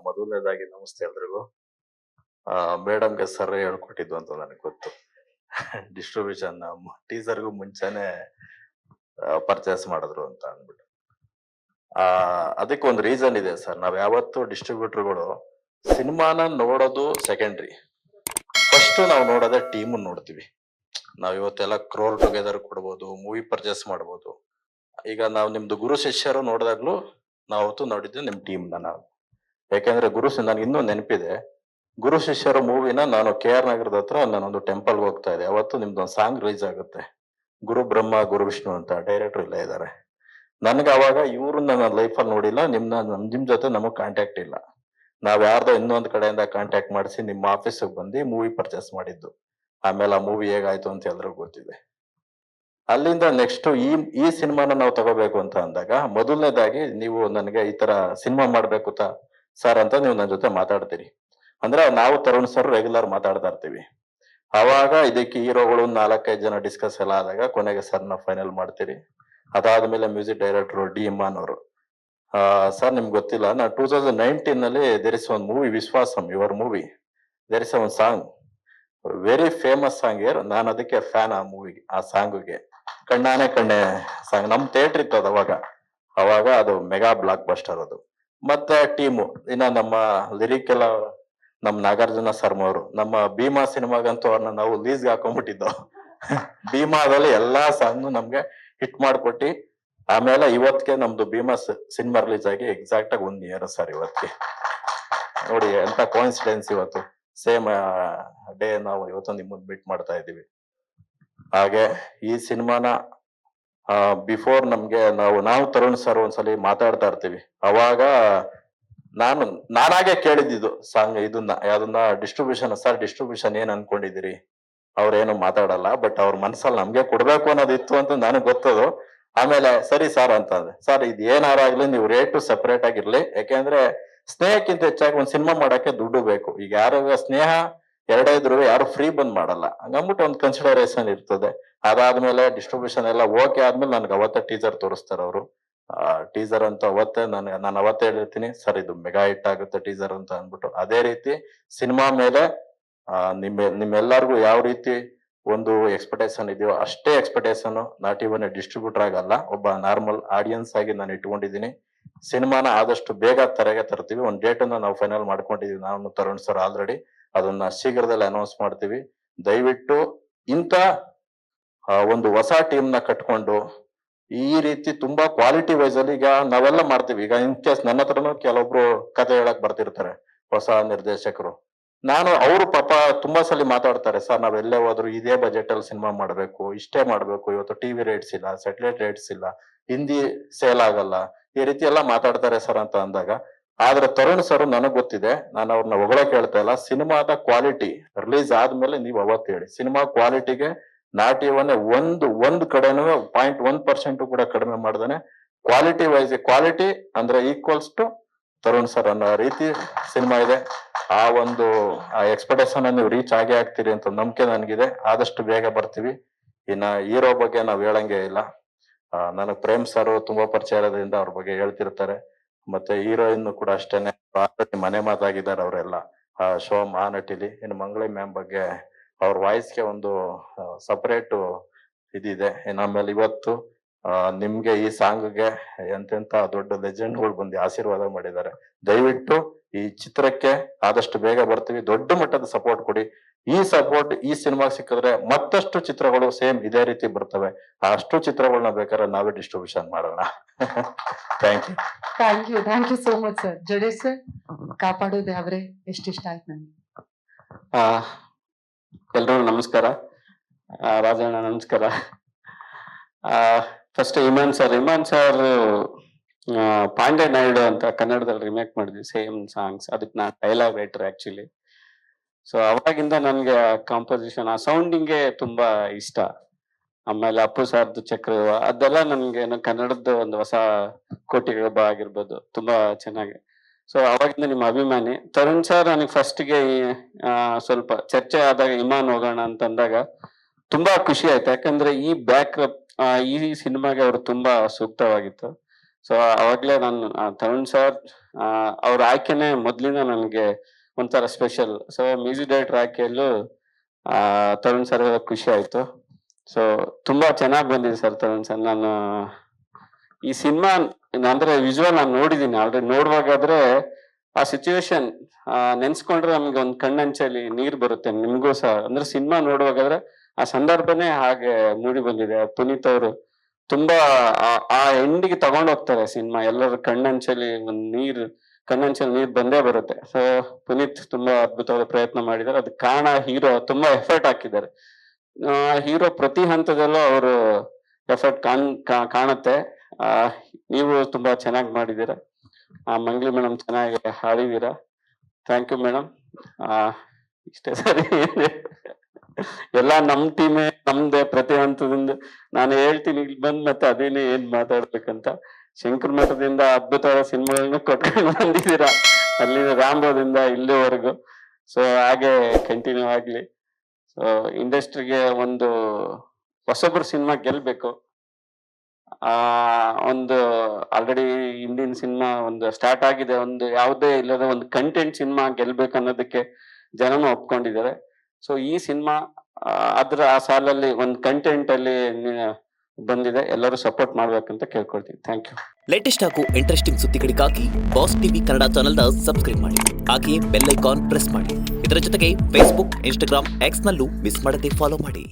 ಮೊದಲನೇದಾಗಿ ನಮಸ್ತೆ ಎಲ್ರಿಗೂ. ಮೇಡಮ್ಗೆ ಸರ್ ಹೇಳ್ಕೊಟ್ಟಿದ್ದು ಅಂತ ನನಗೆ ಗೊತ್ತು. ಡಿಸ್ಟ್ರಿಬ್ಯೂಷನ್ ಟೀಸರ್ಗೂ ಮುಂಚೆನೆ ಪರ್ಚೇಸ್ ಮಾಡಿದ್ರು ಅಂತ ಅಂದ್ಬಿಟ್ಟು. ಅದಕ್ಕೆ ಒಂದು ರೀಸನ್ ಇದೆ ಸರ್. ನಾವ್ ಯಾವತ್ತು ಡಿಸ್ಟ್ರಿಬ್ಯೂಟರ್ಗಳು ಸಿನಿಮಾನ ನೋಡೋದು ಸೆಕೆಂಡ್ರಿ, ಫಸ್ಟ್ ನಾವು ನೋಡೋದೇ ಟೀಮ್ ನೋಡ್ತೀವಿ. ನಾವ್ ಇವತ್ತೆಲ್ಲ ಕ್ರೋರ್ ಟುಗೆದರ್ ಕೊಡ್ಬೋದು, ಮೂವಿ ಪರ್ಚೇಸ್ ಮಾಡ್ಬೋದು. ಈಗ ನಾವು ನಿಮ್ದು ಗುರು ಶಿಷ್ಯರು ನೋಡಿದಾಗ್ಲೂ ನಾವು ಅವತ್ತು ನೋಡಿದ್ದು ನಿಮ್ ಟೀಮ್ನ ನಾವು. ಯಾಕೆಂದ್ರೆ ನನ್ಗೆ ಇನ್ನೂ ನೆನಪಿದೆ, ಗುರು ಶಿಷ್ಯರ ಮೂವಿನ ನಾನು KR ನಗರದ ಹತ್ರ ನಾನೊಂದು ಟೆಂಪಲ್ಗೆ ಹೋಗ್ತಾ ಇದ್ದೆ. ಅವತ್ತು ನಿಮ್ದೊಂದು ಸಾಂಗ್ ರಿಲೀಸ್ ಆಗುತ್ತೆ, ಗುರು ಬ್ರಹ್ಮ ಗುರು ವಿಷ್ಣು ಅಂತ. ಡೈರೆಕ್ಟರ್ ಇಲ್ಲೇ ಇದ್ದಾರೆ. ನನ್ಗೆ ಅವಾಗ ಇವ್ರನ್ನ ನಾನು ಲೈಫಲ್ಲಿ ನೋಡಿಲ್ಲ, ನಿಮ್ ಜೊತೆ ನಮಗ್ ಕಾಂಟ್ಯಾಕ್ಟ್ ಇಲ್ಲ. ನಾವ್ ಯಾರ್ದೋ ಇನ್ನೊಂದ್ ಕಡೆಯಿಂದ ಕಾಂಟ್ಯಾಕ್ಟ್ ಮಾಡಿಸಿ ನಿಮ್ಮ ಆಫೀಸಿಗೆ ಬಂದು ಮೂವಿ ಪರ್ಚೇಸ್ ಮಾಡಿದ್ದು. ಆಮೇಲೆ ಆ ಮೂವಿ ಹೇಗಾಯ್ತು ಅಂತ ಎಲ್ರಿಗೂ ಗೊತ್ತಿದೆ. ಅಲ್ಲಿಂದ ನೆಕ್ಸ್ಟ್ ಈ ಸಿನಿಮಾನ ನಾವು ತಗೋಬೇಕು ಅಂತ ಅಂದಾಗ, ಮೊದಲನೇದಾಗಿ ನೀವು ನನಗೆ ಈ ತರ ಸಿನಿಮಾ ಮಾಡ್ಬೇಕು ಸರ್ ಅಂತ ನೀವು ನನ್ನ ಜೊತೆ ಮಾತಾಡ್ತೀರಿ. ಅಂದ್ರೆ ನಾವು ತರುಣ್ ಸರ್ ರೆಗ್ಯುಲರ್ ಮಾತಾಡ್ತಾ ಇರ್ತೀವಿ. ಅವಾಗ ಇದಕ್ಕೆ ಹೀರೋಗಳು 4-5 ಜನ ಡಿಸ್ಕಸ್ ಎಲ್ಲ ಆದಾಗ ಕೊನೆಗೆ ಸರ್ನ ಫೈನಲ್ ಮಾಡ್ತೀರಿ. ಅದಾದ್ಮೇಲೆ ಮ್ಯೂಸಿಕ್ ಡೈರೆಕ್ಟರ್ ಡಿ ಇಮಾನ್ ಅವರು, ಸರ್ ನಿಮ್ಗೆ ಗೊತ್ತಿಲ್ಲ, ನಾ 2019 ನಲ್ಲಿ ದೇರ್ ಇಸ್ ಒಂದು movie Viswasam, your movie, there is ಒಂದು song, very famous song year. ನಾನು ಅದಕ್ಕೆ ಫ್ಯಾನ್ ಆ ಮೂವಿಗೆ, ಆ ಸಾಂಗ್ಗೆ. ಕಣ್ಣಾನೆ ಕಣ್ಣೆ ಸಾಂಗ್ ನಮ್ ಥಿಯೇಟರ್ ಇತ್ತು ಅದು ಅವಾಗ ಅದು ಮೆಗಾ ಬ್ಲಾಕ್ ಬಸ್ಟರ್ ಅದು. ಮತ್ತೆ ಟೀಮು ಇನ್ನ ನಮ್ಮ ಲಿರಿಕ್ ಎಲ್ಲ ನಮ್ ನಾಗಾರ್ಜುನ ಶರ್ಮ ಅವರು, ನಮ್ಮ ಭೀಮಾ ಸಿನಿಮಾಗಂತೂ ಅವ್ರನ್ನ ನಾವು ಲೀಸ್ಗೆ ಹಾಕೊಂಡ್ಬಿಟ್ಟಿದ್ದು. ಭೀಮಾದಲ್ಲಿ ಎಲ್ಲಾ ಸಾಂಗ್ ನಮ್ಗೆ ಹಿಟ್ ಮಾಡ್ಕೊಟ್ಟಿ. ಆಮೇಲೆ ಇವತ್ತಿಗೆ ನಮ್ದು ಭೀಮಾ ಸಿನಿಮಾ ರಿಲೀಸ್ ಆಗಿ ಎಕ್ಸಾಕ್ಟ್ ಆಗಿ 1 ಇಯರ್ ಸರ್ ಇವತ್ತಿಗೆ. ನೋಡಿ ಎಂತ ಕೋಇನ್ಸಿಡೆನ್ಸ್, ಇವತ್ತು ಸೇಮ್ ಡೇ ನಾವು ಇವತ್ತು ನಿಮ್ಮನ್ನ ಮೀಟ್ ಮಾಡ್ತಾ ಇದ್ದೀವಿ. ಹಾಗೆ ಈ ಸಿನಿಮಾನ ಬಿಫೋರ್ ನಮ್ಗೆ ನಾವು ತರುಣ್ ಸರ್ ಒಂದ್ಸಲಿ ಮಾತಾಡ್ತಾ ಇರ್ತೀವಿ. ಅವಾಗ ನಾನಾಗೆ ಕೇಳಿದ್ದು ಸಾಂಗ್ ಯಾವ್ದನ್ನ ಡಿಸ್ಟ್ರಿಬ್ಯೂಷನ್, ಸರ್ ಡಿಸ್ಟ್ರಿಬ್ಯೂಷನ್ ಏನ್ ಅನ್ಕೊಂಡಿದ್ದೀರಿ, ಅವ್ರೇನು ಮಾತಾಡಲ್ಲ, ಬಟ್ ಅವ್ರ ಮನ್ಸಲ್ಲಿ ನಮ್ಗೆ ಕೊಡ್ಬೇಕು ಅನ್ನೋದಿತ್ತು ಅಂತ ನನಗೆ ಗೊತ್ತದು. ಆಮೇಲೆ ಸರಿ ಸರ್ ಅಂತಂದ್ರೆ, ಸರ್ ಇದು ಏನಾರಾಗ್ಲಿ ನೀವು ರೇಟು ಸೆಪರೇಟ್ ಆಗಿರ್ಲಿ, ಯಾಕೆಂದ್ರೆ ಸ್ನೇಹಕ್ಕಿಂತ ಹೆಚ್ಚಾಗಿ ಒಂದ್ ಸಿನಿಮಾ ಮಾಡಕ್ಕೆ ದುಡ್ಡು ಬೇಕು. ಈಗ ಯಾರು ಸ್ನೇಹ ಎರಡೇ ಇದ್ರು ಯಾರು ಫ್ರೀ ಬಂದ್ ಮಾಡಲ್ಲ, ಹಂಗಂದ್ಬಿಟ್ಟು ಒಂದು ಕನ್ಸಿಡರೇಷನ್ ಇರ್ತದೆ. ಅದಾದ್ಮೇಲೆ ಡಿಸ್ಟ್ರಿಬ್ಯೂಷನ್ ಎಲ್ಲ ಓಕೆ ಆದ್ಮೇಲೆ ನನ್ಗೆ ಅವತ್ತೇ ಟೀಸರ್ ತೋರಿಸ್ತಾರೆ ಅವರು. ಟೀಸರ್ ಅಂತ ಅವತ್ತೇ ನಾನು ಅವತ್ತೇ ಹೇಳಿರ್ತೀನಿ, ಸರ್ ಇದು ಮೆಗಾ ಹಿಟ್ ಆಗುತ್ತೆ ಟೀಸರ್ ಅಂತ ಅಂದ್ಬಿಟ್ಟು. ಅದೇ ರೀತಿ ಸಿನಿಮಾ ಮೇಲೆ ನಿಮ್ಮೆಲ್ಲರಿಗೂ ಯಾವ ರೀತಿ ಒಂದು ಎಕ್ಸ್ಪೆಕ್ಟೇಷನ್ ಇದೆಯೋ ಅಷ್ಟೇ ಎಕ್ಸ್ಪೆಕ್ಟೇಷನ್ ನಾಟ್ ಇವನ್ ಡಿಸ್ಟ್ರಿಬ್ಯೂಟರ್ ಆಗಲ್ಲ, ಒಬ್ಬ ನಾರ್ಮಲ್ ಆಡಿಯನ್ಸ್ ಆಗಿ ನಾನು ಇಟ್ಕೊಂಡಿದ್ದೀನಿ. ಸಿನಿಮಾನ ಆದಷ್ಟು ಬೇಗ ತೆರೆಗೆ ತರ್ತೀವಿ. ಒಂದು ಡೇಟ್ ಅನ್ನ ನಾವು ಫೈನಲ್ ಮಾಡ್ಕೊಂಡಿದೀವಿ ನಾನು ತರುಣ್ ಸರ್ ಆಲ್ರೆಡಿ. ಅದನ್ನ ಶೀಘ್ರದಲ್ಲಿ ಅನೌನ್ಸ್ ಮಾಡ್ತೀವಿ. ದಯವಿಟ್ಟು ಇಂತ ಒಂದು ಹೊಸ ಟೀಮ್ ನ ಕಟ್ಕೊಂಡು ಈ ರೀತಿ ತುಂಬಾ ಕ್ವಾಲಿಟಿ ವೈಸ್ ಅಲ್ಲಿ ಈಗ ನಾವೆಲ್ಲ ಮಾಡ್ತೀವಿ. ಈಗ ಇನ್ ಕೇಸ್ ನನ್ನ ಹತ್ರನು ಕೆಲವೊಬ್ರು ಕತೆ ಹೇಳಕ್ ಬರ್ತಿರ್ತಾರೆ, ಹೊಸ ನಿರ್ದೇಶಕರು. ಅವರು ಪಾಪ ತುಂಬಾ ಸಲ ಮಾತಾಡ್ತಾರೆ, ಸರ್ ನಾವೆಲ್ಲೇ ಹೋದ್ರು ಇದೇ ಬಜೆಟ್ ಅಲ್ಲಿ ಸಿನಿಮಾ ಮಾಡ್ಬೇಕು, ಇಷ್ಟೇ ಮಾಡ್ಬೇಕು, ಇವತ್ತು ಟಿವಿ ರೇಟ್ಸ್ ಇಲ್ಲ, ಸ್ಯಾಟಲೈಟ್ ರೇಟ್ಸ್ ಇಲ್ಲ, ಹಿಂದಿ ಸೇಲ್ ಆಗಲ್ಲ, ಈ ರೀತಿ ಎಲ್ಲ ಮಾತಾಡ್ತಾರೆ ಸರ್ ಅಂತ ಅಂದಾಗ. ಆದ್ರೆ ತರುಣ್ ಸರ್ ನನಗ್ ಗೊತ್ತಿದೆ, ನಾನು ಅವ್ರನ್ನ ಹೊಗಳಕ್ ಹೇಳ್ತಾ ಇಲ್ಲ. ಸಿನಿಮಾದ ಕ್ವಾಲಿಟಿ ರಿಲೀಸ್ ಆದ್ಮೇಲೆ ನೀವು ಅವತ್ತು ಹೇಳಿ, ಸಿನಿಮಾ ಕ್ವಾಲಿಟಿಗೆ ನಾಟ್ ಇವನ್ ಒಂದು ಕಡೆನೂ 0.1% ಕೂಡ ಕಡಿಮೆ ಮಾಡ್ದಾನೆ ಕ್ವಾಲಿಟಿ ವೈಸ್, ಕ್ವಾಲಿಟಿ ಅಂದ್ರೆ ಈಕ್ವಲ್ಸ್ ಟು ತರುಣ್ ಸರ್ ಅನ್ನೋ ರೀತಿ ಸಿನಿಮಾ ಇದೆ. ಆ ಒಂದು ಎಕ್ಸ್ಪೆಕ್ಟೇಷನ್ ನೀವು ರೀಚ್ ಆಗೇ ಆಗ್ತೀರಿ ಅಂತ ನಂಬಿಕೆ ನನಗಿದೆ. ಆದಷ್ಟು ಬೇಗ ಬರ್ತೀವಿ. ಇನ್ನ ಹೀರೋ ಬಗ್ಗೆ ನಾವ್ ಹೇಳಂಗೆ ಇಲ್ಲ. ನನಗ್ ಪ್ರೇಮ್ ಸರ್ ತುಂಬಾ ಪರಿಚಯ ಇರೋದ್ರಿಂದ ಅವ್ರ ಬಗ್ಗೆ ಹೇಳ್ತಿರ್ತಾರೆ. ಮತ್ತೆ ಹೀರೋಯಿನ್ ಕೂಡ ಅಷ್ಟೇನೆ, ಮನೆ ಮಾತಾಗಿದ್ದಾರೆ ಅವರೆಲ್ಲ ಶೋ ಮಹಾನಟಿಲಿ. ಇನ್ನು ಮಂಗಳೇ ಮ್ಯಾಮ್ ಬಗ್ಗೆ ಅವ್ರ ವಾಯ್ಸ್ಗೆ ಒಂದು ಸಪರೇಟ್ ಇದಿದೆ. ಆಮೇಲೆ ಇವತ್ತು ನಿಮ್ಗೆ ಈ ಸಾಂಗ್ಗೆ ಎಂತೆಂತ ದೊಡ್ಡ ಲೆಜೆಂಡ್ಗಳು ಬಂದು ಆಶೀರ್ವಾದ ಮಾಡಿದ್ದಾರೆ. ದಯವಿಟ್ಟು ಈ ಚಿತ್ರಕ್ಕೆ ಆದಷ್ಟು ಬೇಗ ಬರ್ತೀವಿ. ದೊಡ್ಡ ಮಟ್ಟದ ಸಪೋರ್ಟ್ ಕೊಡಿ. ಈ ಸಪೋರ್ಟ್ ಈ ಸಿನಿಮಾ ಸಿಕ್ಕಿದ್ರೆ ಮತ್ತಷ್ಟು ಚಿತ್ರಗಳು ಸೇಮ್ ಇದೇ ರೀತಿ ಬರ್ತವೆ. ಅಷ್ಟು ಚಿತ್ರಗಳನ್ನ ಬೇಕಾದ್ರೆ ನಾವೇ ಡಿಸ್ಟ್ರಿಬ್ಯೂಷನ್ ಮಾಡೋಣ. Thank you so much sir. Jadesh sir, ಕಾಪಾಡೋದು ಅವರೇ ಎಷ್ಟು ಇಷ್ಟ ಆಯ್ತು ನನ್ಗೆ. ಎಲ್ರಿಗೂ ನಮಸ್ಕಾರ. ರಾಜಣ್ಣ ನಮಸ್ಕಾರ. ಫಸ್ಟ್ ಇಮಾನ್ ಸರ್ ಪಾಂಡೆ ನಾಯ್ಡು ಅಂತ ಕನ್ನಡದಲ್ಲಿ ರಿಮೇಕ್ ಮಾಡಿದ್ವಿ, ಸೇಮ್ ಸಾಂಗ್ಸ್. ಅದಕ್ಕೆ ನಾನು ಡೈಲಾಗ್ ರೈಟರ್ ಆಕ್ಚುಲಿ. ಸೊ ಅವಾಗಿಂದ ನನ್ಗೆ ಕಾಂಪೋಸಿಷನ್, ಆ ಸೌಂಡಿಂಗ್ಗೆ ತುಂಬಾ ಇಷ್ಟ. ಆಮೇಲೆ ಅಪ್ಪು ಸರ್ದು ಚಕ್ರ, ಅದೆಲ್ಲ ನನ್ಗೆ ಕನ್ನಡದ ಒಂದು ಹೊಸ ಕೋಟಿಗೊಬ್ಬ ಆಗಿರ್ಬೋದು, ತುಂಬಾ ಚೆನ್ನಾಗಿ. ಸೊ ಅವಾಗಿಂದ ನಿಮ್ಮ ಅಭಿಮಾನಿ. ತರುಣ್ ಸರ್ ನನಗೆ ಫಸ್ಟ್ಗೆ ಸ್ವಲ್ಪ ಚರ್ಚೆ ಆದಾಗ ಇಮಾನ್ ಹೋಗೋಣ ಅಂತಂದಾಗ ತುಂಬಾ ಖುಷಿ ಆಯ್ತು. ಯಾಕಂದ್ರೆ ಈ ಬ್ಯಾಕ್ ಈ ಸಿನಿಮಾಗೆ ಅವರು ತುಂಬಾ ಸೂಕ್ತವಾಗಿತ್ತು. ಸೊ ಅವಾಗ್ಲೇ ನಾನು ತರುಣ್ ಸರ್ ಅವ್ರ ಆಯ್ಕೆನೆ ಮೊದ್ಲಿಂದ ನನಗೆ ಒಂಥರ ಸ್ಪೆಷಲ್. ಸೊ ಮ್ಯೂಸಿಕ್ ಡೈರೆಕ್ಟರ್ ಆಯ್ಕೆಯಲ್ಲೂ ತರುಣ್ ಸರ್ ಖುಷಿ ಆಯ್ತು. ಸೊ ತುಂಬಾ ಚೆನ್ನಾಗಿ ಬಂದಿದೆ ಸರ್ ತರುಣ್ ಸರ್. ನಾನು ಈ ಸಿನಿಮಾ ಅಂದ್ರೆ ವಿಜುವಲ್ ನಾನು ನೋಡಿದೀನಿ ಆಲ್ರೆಡಿ. ನೋಡುವಾಗಾದ್ರೆ ಆ ಸಿಚುವೇಶನ್ ನೆನ್ಸ್ಕೊಂಡ್ರೆ ನಮ್ಗೆ ಒಂದ್ ಕಣ್ಣಂಚಲ್ಲಿ ನೀರ್ ಬರುತ್ತೆ. ನಿಮ್ಗೂ ಸಹ ಅಂದ್ರೆ ಸಿನಿಮಾ ನೋಡುವಾಗಾದ್ರೆ ಆ ಸಂದರ್ಭನೇ ಹಾಗೆ ಮೂಡಿ ಬಂದಿದೆ. ಪುನೀತ್ ಅವರು ತುಂಬಾ ಆ ಎಂಡಿಗೆ ತಗೊಂಡ್ ಹೋಗ್ತಾರೆ ಸಿನಿಮಾ. ಎಲ್ಲರ ಕಣ್ಣಂಚಲ್ಲಿ ಕಣ್ಣಂಚಲ್ಲಿ ನೀರ್ ಬಂದೇ ಬರುತ್ತೆ. ಸೊ ಪುನೀತ್ ತುಂಬಾ ಅದ್ಭುತವಾದ ಪ್ರಯತ್ನ ಮಾಡಿದ್ದಾರೆ. ಅದಕ್ಕೆ ಕಾರಣ ಹೀರೋ ತುಂಬಾ ಎಫರ್ಟ್ ಹಾಕಿದ್ದಾರೆ. ಹೀರೋ ಪ್ರತಿ ಹಂತದಲ್ಲೂ ಅವರು ಎಫರ್ಟ್ ಕಾಣುತ್ತೆ. ನೀವು ತುಂಬಾ ಚೆನ್ನಾಗಿ ಮಾಡಿದ್ದೀರಾ. ಮಂಗ್ಲಿ ಮೇಡಮ್ ಚೆನ್ನಾಗಿ ಹಾಡಿದೀರಾ. Thank you madam. ಇಷ್ಟೇ ಸರಿ. ಎಲ್ಲ ನಮ್ ಟೀಮೇ ನಮ್ದೇ ಪ್ರತಿ ಹಂತದಿಂದ. ನಾನು ಹೇಳ್ತೀನಿ ಇಲ್ಲಿ ಬಂದ್ ಮತ್ತೆ ಅದೇನೇ ಏನ್ ಮಾತಾಡ್ಬೇಕಂತ. ಶಂಕರ್ ಮಠದಿಂದ ಅದ್ಭುತವಾದ ಸಿನಿಮಾಗಳನ್ನ ಕೊಟ್ಕೊಂಡು ಬಂದಿದ್ದೀರಾ, ಅಲ್ಲಿಂದ ರಾಂಬೋದಿಂದ ಇಲ್ಲಿವರೆಗೂ. ಸೊ ಹಾಗೆ ಕಂಟಿನ್ಯೂ ಆಗ್ಲಿ. ಸೊ ಇಂಡಸ್ಟ್ರಿಗೆ ಒಂದು ಹೊಸಬ್ರು ಸಿನಿಮಾ ಗೆಲ್ಬೇಕು. ಒಂದು ಆಲ್ರೆಡಿ ಹಿಂದಿನ ಸಿನಿಮಾ ಒಂದು ಸ್ಟಾರ್ಟ್ ಆಗಿದೆ. ಒಂದು ಯಾವುದೇ ಇಲ್ಲದ ಒಂದು ಕಂಟೆಂಟ್ ಸಿನಿಮಾ ಗೆಲ್ಬೇಕು ಅನ್ನೋದಕ್ಕೆ ಜನನು ಒಪ್ಕೊಂಡಿದ್ದಾರೆ. ಸೊ ಈ ಸಿನಿಮಾ ಅದ್ರ ಆ ಸಾಲಲ್ಲಿ ಒಂದು ಕಂಟೆಂಟ್ ಅಲ್ಲಿ ಬಂದಿದೆ. ಎಲ್ಲರೂ ಸಪೋರ್ಟ್ ಮಾಡ್ಬೇಕಂತ ಕೇಳ್ಕೊಳ್ತೀನಿ. Thank you. ಲೇಟೆಸ್ಟ್ ಹಾಗೂ ಇಂಟ್ರೆಸ್ಟಿಂಗ್ ಸುದ್ದಿಗಳಿಗಾಗಿ ಬಾಸ್ ಟಿವಿ ಕನ್ನಡ ಚಾನೆಲ್ನ ಸಬ್ಸ್ಕ್ರೈಬ್ ಮಾಡಿ. ಹಾಗೆಯೇ ಬೆಲ್ ಐಕಾನ್ ಪ್ರೆಸ್ ಮಾಡಿ. ಇದರ ಜೊತೆಗೆ ಫೇಸ್ಬುಕ್, ಇನ್ಸ್ಟಾಗ್ರಾಮ್, ಎಕ್ಸ್ ನಲ್ಲೂ ಮಿಸ್ ಮಾಡದೆ ಫಾಲೋ ಮಾಡಿ.